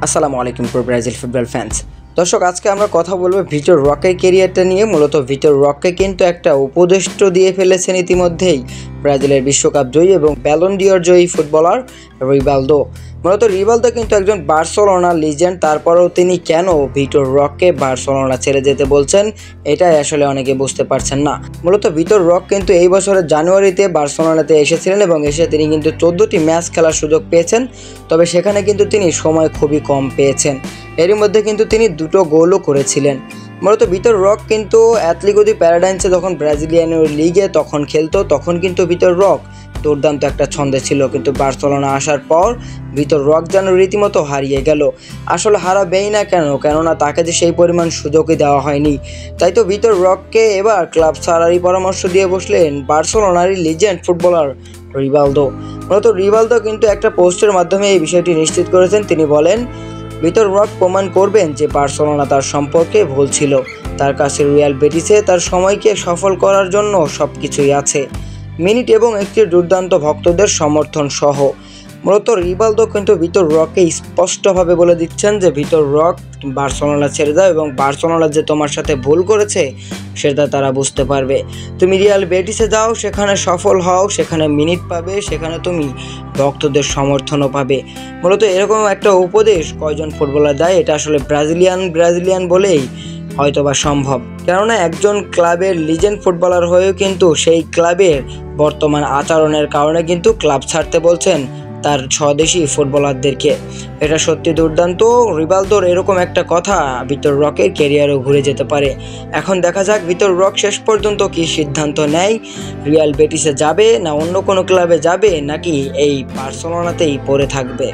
আসসালামু আলাইকুম Brazil football fans. দর্শক, আজকে আমরা কথা বলবো ভিটোর রকের ক্যারিয়ারটা নিয়ে। মূলত ভিটোর রককে কিন্তু একটা উপদেষ্টা দিয়ে ফেলেছেন ইতিমধ্যেই ব্রাজিলের বিশ্বকাপ জয়ী এবং ব্যালন ডিওর জয়ী ফুটবলার রিভালদো। মূলত রিভালদো কিন্তু একজন বার্সেলোনা লিজেন্ড, তারপরেও তিনি কেন ভিটোর রককে বার্সেলোনা ছেড়ে যেতে বলছেন এটাই আসলে অনেকে বুঝতে পারছেন না। মূলত ভিটোর রক কিন্তু এই বছরের জানুয়ারিতে বার্সেলোনাতে এসেছিলেন এবং এসে তিনি কিন্তু 14টি ম্যাচ খেলার সুযোগ পেয়েছেন, তবে সেখানে কিন্তু তিনি সময় খুবই কম পেয়েছেন। এরই মধ্যে কিন্তু তিনি 2টো গোলও করেছিলেন। মূলত ভিটোর রক কিন্তু অ্যাথলেটিকো দি প্যারাডাইসে যখন ব্রাজিলিয়ান লিগে তখন খেলতো, তখন কিন্তু ভিটোর রক দুর্দান্ত একটা ছন্দে ছিল, কিন্তু বার্সেলোনা আসার পর ভিটোর রক যেন রীতিমতো হারিয়ে গেল। আসলে হারাবেই না কেননা তাকে যে সেই পরিমাণ সুযোগই দেওয়া হয়নি। তাই তো ভিটোর রককে এবার ক্লাব ছাড়ারই পরামর্শ দিয়ে বসলেন বার্সেলোনারই লিজেন্ড ফুটবলার রিভালদো। মূলত রিভালদো কিন্তু একটা পোস্টের মাধ্যমে এই বিষয়টি নিশ্চিত করেছেন। তিনি বলেন, ভিটোর রক প্রমাণ করবেন যে বার্সেলোনা তার সম্পর্কে ভুল ছিল। তার কাছে রিয়াল বেটিসে তার সময়কে সফল করার জন্য সব কিছুই আছে, মিনিট এবং একটি দুর্দান্ত ভক্তদের সমর্থন সহ। মূলত রিভালদো কিন্তু ভিটোর রককে স্পষ্টভাবে বলে দিচ্ছেন যে ভিটোর রক বার্সেলোনা ছেড়ে দাও এবং বার্সেলোনা যে তোমার সাথে ভুল করেছে সেটা তারা বুঝতে পারবে। তুমি রিয়াল বেটিসে যাও, সেখানে সফল হও, সেখানে মিনিট পাবে, সেখানে তুমি ভক্তদের সমর্থনও পাবে। মূলত এরকম একটা উপদেশ কয়জন ফুটবলার দেয়? এটা আসলে ব্রাজিলিয়ান বলেই হয়তোবা সম্ভব, কেননা একজন ক্লাবের লিজেন্ড ফুটবলার হয়েও কিন্তু সেই ক্লাবের বর্তমান আচরণের কারণে কিন্তু ক্লাব ছাড়তে বলছেন তার স্বদেশী ফুটবলারদেরকে। এটা সত্যি দুর্দান্ত। রিভালদোর এরকম একটা কথা ভিটোর রকের ক্যারিয়ারও ঘুরে যেতে পারে। এখন দেখা যাক ভিটোর রক শেষ পর্যন্ত কি সিদ্ধান্ত নেয়, রিয়াল বেটিসে যাবে না অন্য কোনো ক্লাবে যাবে, নাকি এই বার্সেলোনাতেই পড়ে থাকবে।